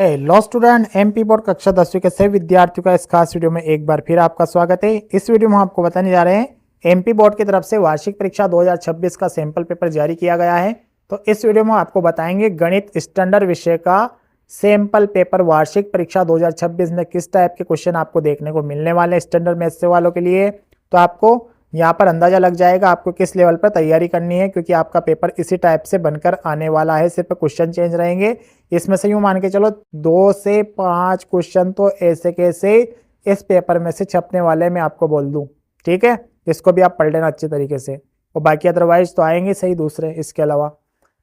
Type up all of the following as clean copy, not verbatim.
Law student MP board कक्षा 10वीं के सभी विद्यार्थियों का इस खास वीडियो में एक बार फिर आपका स्वागत है। इस वीडियो में हम आपको बताने जा रहे हैं एमपी बोर्ड की तरफ से वार्षिक परीक्षा 2026 का सैंपल पेपर जारी किया गया है। तो इस वीडियो में आपको बताएंगे गणित स्टैंडर्ड विषय का सैंपल पेपर वार्षिक परीक्षा 2026 में किस टाइप के क्वेश्चन आपको देखने को मिलने वाले हैं स्टैंडर्ड मैथ्स से वालों के लिए। तो आपको यहाँ पर अंदाजा लग जाएगा आपको किस लेवल पर तैयारी करनी है, क्योंकि आपका पेपर इसी टाइप से बनकर आने वाला है, सिर्फ क्वेश्चन चेंज रहेंगे। इसमें से यूं मान के चलो 2 से 5 क्वेश्चन तो ऐसे कैसे इस पेपर में से छपने वाले मैं आपको बोल दूं। ठीक है, इसको भी आप पढ़ लेना अच्छे तरीके से, और बाकी अदरवाइज तो आएंगे सही दूसरे इसके अलावा।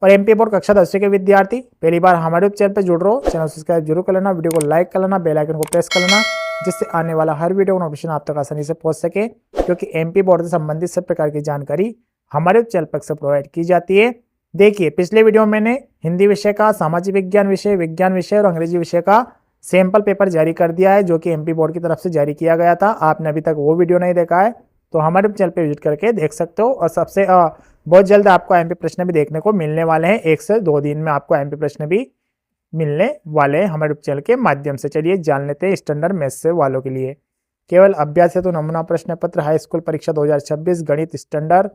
और एमपी बोर्ड कक्षा 10वीं के विद्यार्थी पहली बार हमारे चैनल पर जुड़ रहे हो, चैनल सब्सक्राइब जरूर कर लेना, वीडियो को लाइक कर लेना, बेल आइकन को प्रेस कर लेना, जिससे आने वाला हर वीडियो का नोटिफिकेशन आप तक आसानी से पहुंच सके। क्योंकि एमपी बोर्ड से संबंधित सब प्रकार की जानकारी हमारे चैनल पर से प्रोवाइड की जाती है। देखिए, पिछले वीडियो में मैंने हिंदी विषय का, सामाजिक विज्ञान विषय और अंग्रेजी विषय का सैंपल पेपर जारी कर दिया है, जो कि एमपी बोर्ड की तरफ से जारी किया गया था। आपने अभी तक वो वीडियो नहीं देखा है तो हमारे चैनल पे विजिट करके देख सकते हो। और सबसे बहुत जल्द आपको एमपी प्रश्न भी देखने को मिलने वाले हैं, 1 से 2 दिन में आपको एमपी प्रश्न भी मिलने वाले हैं हमारे चैनल के माध्यम से। चलिए जान लेते हैं स्टैंडर्ड मैथ्स से वालों के लिए केवल अभ्यास है तो नमूना प्रश्न पत्र हाई स्कूल परीक्षा 2026 गणित स्टैंडर्ड।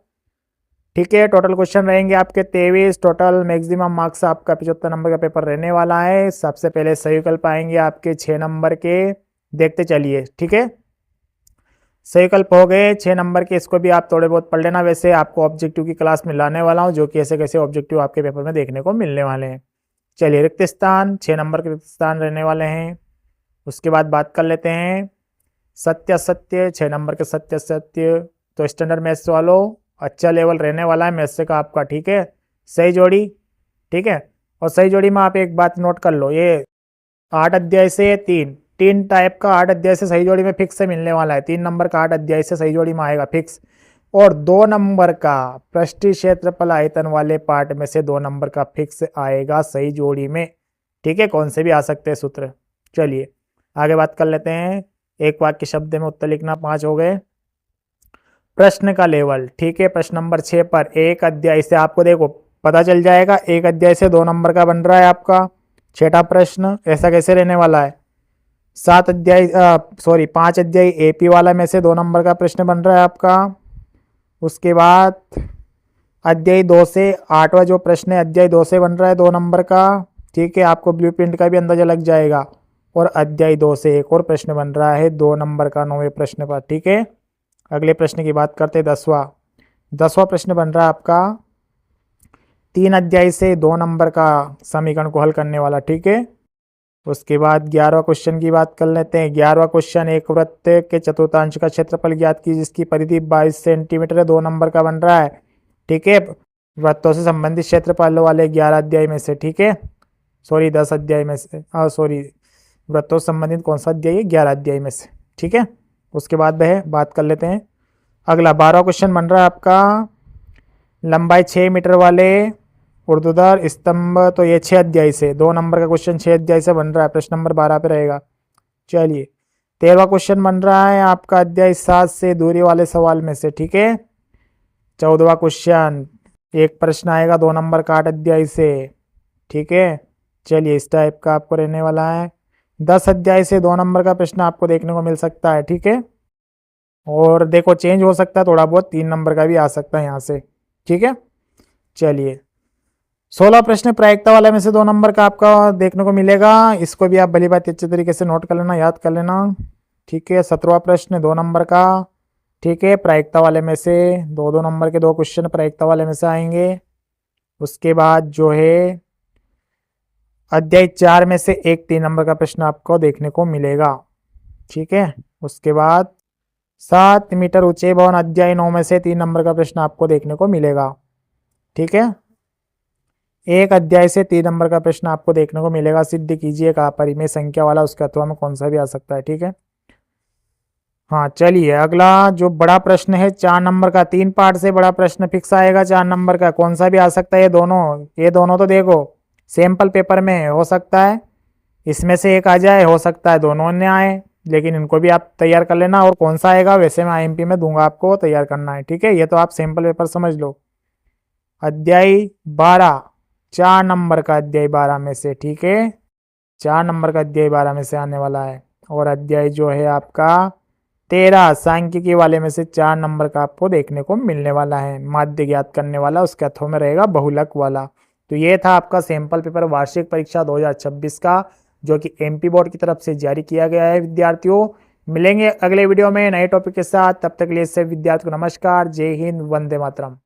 ठीक है, टोटल क्वेश्चन रहेंगे आपके 23, टोटल मैक्सिमम मार्क्स आपका 75 नंबर का पेपर रहने वाला है। सबसे पहले सही विकल्प आएंगे आपके 6 नंबर के, देखते चलिए। ठीक है, सही विकल्प हो गए 6 नंबर के, इसको भी आप थोड़े बहुत पढ़ लेना। वैसे आपको ऑब्जेक्टिव की क्लास में लाने वाला हूँ, जो कि ऐसे कैसे ऑब्जेक्टिव आपके पेपर में देखने को मिलने वाले हैं। चलिए, रिक्त स्थान 6 नंबर के रिक्त स्थान रहने वाले हैं। उसके बाद बात कर लेते हैं सत्य असत्य, 6 नंबर के सत्य असत्य। तो स्टैंडर्ड मैथ्स वालों अच्छा लेवल रहने वाला है मैथ्स का आपका। ठीक है, सही जोड़ी। ठीक है, और सही जोड़ी में आप एक बात नोट कर लो, ये 8 अध्याय से 3 टाइप का 8 अध्याय से सही जोड़ी में फिक्स से मिलने वाला है। 3 नंबर का 8 अध्याय से सही जोड़ी में आएगा फिक्स, और 2 नंबर का पृष्ठीय क्षेत्रफल आयतन वाले पार्ट में से 2 नंबर का फिक्स आएगा सही जोड़ी में। ठीक है, कौन से भी आ सकते हैं सूत्र। चलिए आगे बात कर लेते हैं। एक वाक्य शब्द में उत्तर लिखना 5 हो गए। प्रश्न का लेवल, ठीक है, प्रश्न नंबर 6 पर एक अध्याय से आपको देखो पता चल जाएगा, एक अध्याय से 2 नंबर का बन रहा है आपका। छठा प्रश्न ऐसा कैसे रहने वाला है, 5 अध्याय एपी वाला में से 2 नंबर का प्रश्न बन रहा है आपका। उसके बाद अध्याय 2 से 8वां जो प्रश्न है अध्याय 2 से बन रहा है 2 नंबर का। ठीक है, आपको ब्लूप्रिंट का भी अंदाजा लग जाएगा। और अध्याय 2 से एक और प्रश्न बन रहा है 2 नंबर का 9वें प्रश्न पर। ठीक है, अगले प्रश्न की बात करते हैं 10वां प्रश्न बन रहा है आपका 3 अध्याय से 2 नंबर का समीकरण को हल करने वाला। ठीक है, उसके बाद 11वां क्वेश्चन की बात कर लेते हैं। 11वां क्वेश्चन, एक वृत्त के चतुर्थांश का क्षेत्रफल ज्ञात की जिसकी परिधि 22 सेंटीमीटर है, 2 नंबर का बन रहा है। ठीक है, वृत्तों से संबंधित क्षेत्रफल वाले 11 अध्याय में से, ठीक है, 10 अध्याय में से, वृत्तों से संबंधित कौन सा अध्याय है, 11 अध्याय में से। ठीक है, उसके बाद वह बात कर लेते हैं अगला 12वां क्वेश्चन बन रहा है आपका लंबाई 6 मीटर वाले ऊर्ध्वाधर स्तंभ। तो ये 6 अध्याय से 2 नंबर का क्वेश्चन 6 अध्याय से बन रहा है, प्रश्न नंबर 12 पे रहेगा। चलिए 13वां क्वेश्चन बन रहा है आपका अध्याय 7 से दूरी वाले सवाल में से। ठीक है, 14वां क्वेश्चन एक प्रश्न आएगा 2 नंबर का 8 अध्याय से। ठीक है, चलिए इस टाइप का आपको रहने वाला है। 10 अध्याय से 2 नंबर का प्रश्न आपको देखने को मिल सकता है। ठीक है, और देखो चेंज हो सकता है थोड़ा बहुत, 3 नंबर का भी आ सकता है यहाँ से। ठीक है, चलिए 16 प्रश्न प्रायिकता वाले में से 2 नंबर का आपका देखने को मिलेगा। इसको भी आप भली बात अच्छे तरीके से नोट कर लेना, याद कर लेना। ठीक है, 17वां प्रश्न 2 नंबर का। ठीक है, प्रायिकता वाले में से 2 नंबर के 2 क्वेश्चन प्रायिकता वाले में से आएंगे। उसके बाद जो है अध्याय 4 में से एक 3 नंबर का प्रश्न आपको देखने को मिलेगा। ठीक है, उसके बाद 7 मीटर ऊंचे भवन अध्याय 9 में से 3 नंबर का प्रश्न आपको देखने को मिलेगा। ठीक है, एक अध्याय से 3 नंबर का प्रश्न आपको देखने को मिलेगा। सिद्ध कीजिएगा परिमेय संख्या वाला, उसके अथवा में कौन सा भी आ सकता है। ठीक है, हाँ चलिए अगला जो बड़ा प्रश्न है 4 नंबर का, 3 पार्ट से बड़ा प्रश्न फिक्स आएगा 4 नंबर का, कौन सा भी आ सकता है। ये दोनों तो देखो सैंपल पेपर में हो सकता है इसमें से एक आ जाए, हो सकता है दोनों ने आए, लेकिन इनको भी आप तैयार कर लेना। और कौन सा आएगा वैसे मैं आईएमपी में दूंगा आपको, तैयार करना है। ठीक है, ये तो आप सैंपल पेपर समझ लो। अध्याय 12 4 नंबर का अध्याय 12 में से। ठीक है, 4 नंबर का अध्याय 12 में से आने वाला है। और अध्याय जो है आपका 13 सांख्यिकी वाले में से 4 नंबर का आपको देखने को मिलने वाला है। माध्य ज्ञात करने वाला उसके अथों में रहेगा बहुलक वाला। तो ये था आपका सैंपल पेपर वार्षिक परीक्षा 2026 का, जो कि एमपी बोर्ड की तरफ से जारी किया गया है विद्यार्थियों। मिलेंगे अगले वीडियो में नए टॉपिक के साथ, तब तक के लिए सभी विद्यार्थियों को नमस्कार, जय हिंद, वंदे मातरम।